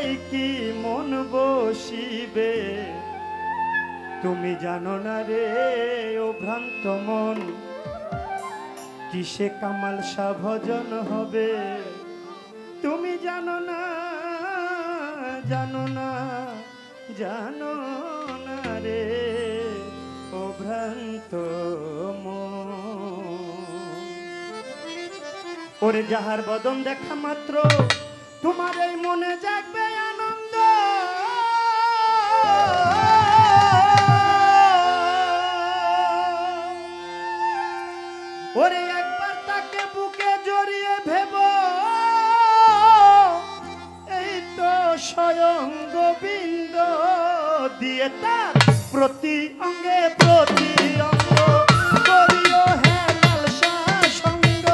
পূজায় কি মন বসিবে তুমি জানো না রে ও ভ্রান্ত মন কিসে কামাল শাহ ভজন হবে তুমি জানো না জানো না জানো না রে ও ভ্রান্ত মন ওরে যাহার বদন দেখা মাত্র তোমার এই মনে জাগবে আনন্দ ওরে একবার তাকে বুকে জড়িয়ে ভেবো এই তো স্বয়ং গোবিন্দ দিয়ে তার প্রতি অঙ্গে প্রতি অঙ্গ করিও হে লালসা সঙ্গ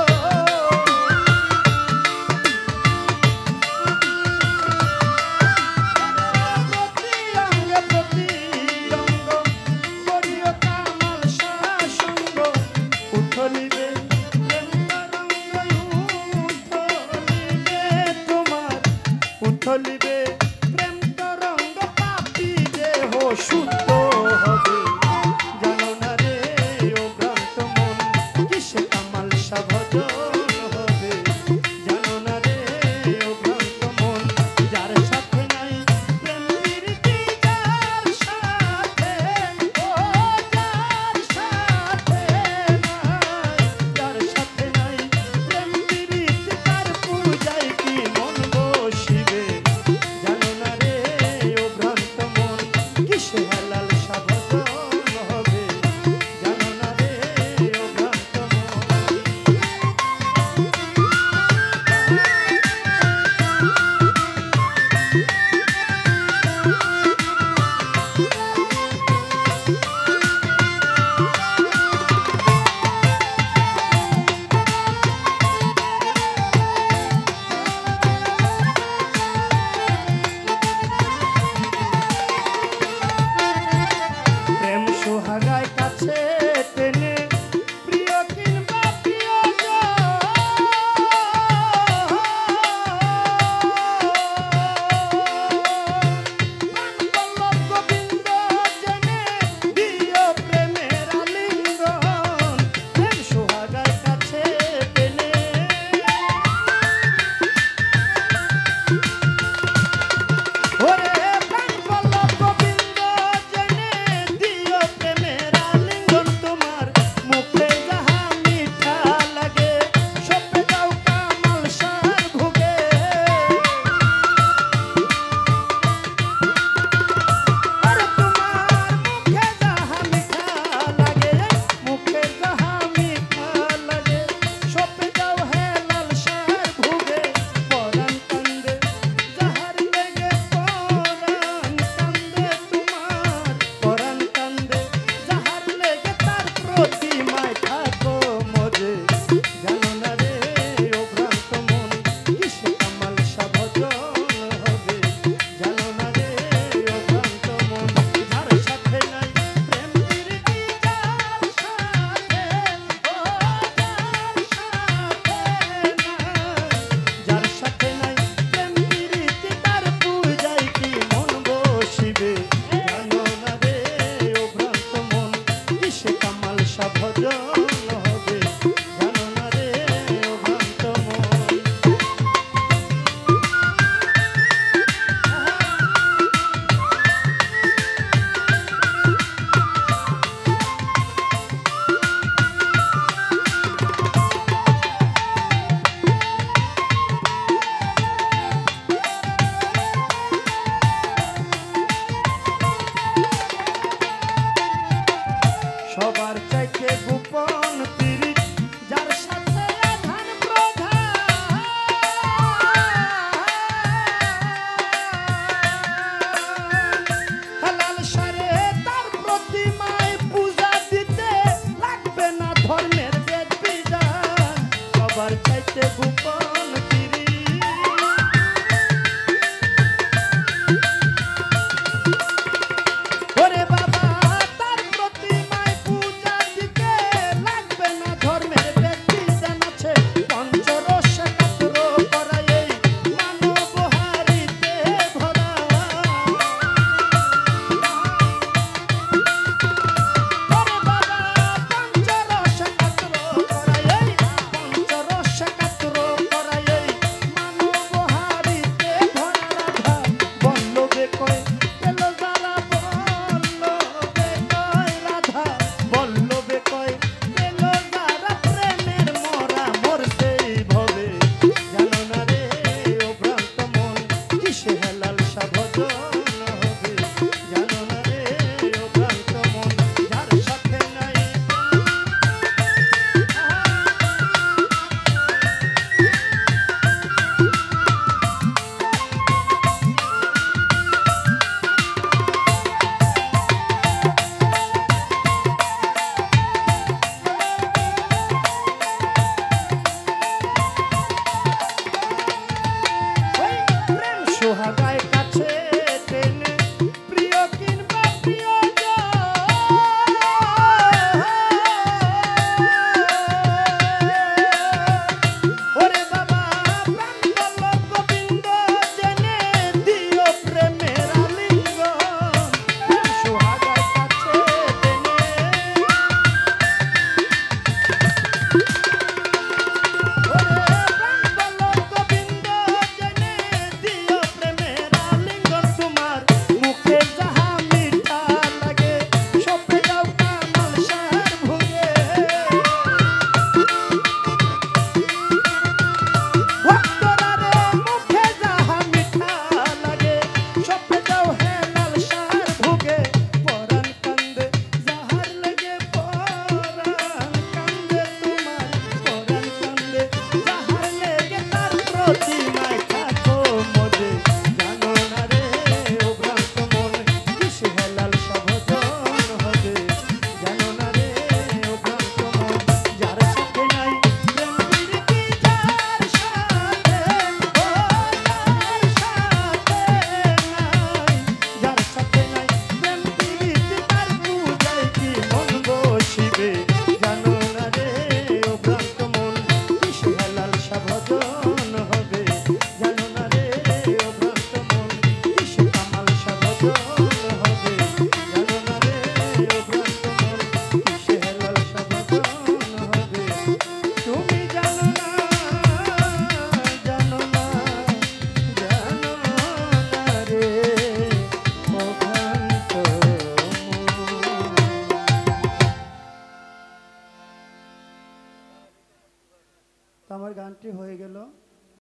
প্রতি অঙ্গে প্রতি অঙ্গ করিও কামাল শাহ সঙ্গ উঠলিবে উঠলিবে প্রেম তরঙ্গ পাপি দেহ শুদ্ধ হবে জানো না রে ও ভ্রান্ত মন কিসে কামাল শাহ ভজন হবে জানো না রে ও ভ্রান্ত মন যার সাথে নাই প্রেম প্রীতি যার সাথে ও যার সাথে নাই প্রেম প্রীতি তার পূজায় কি মন বসিবে কিসে হেলা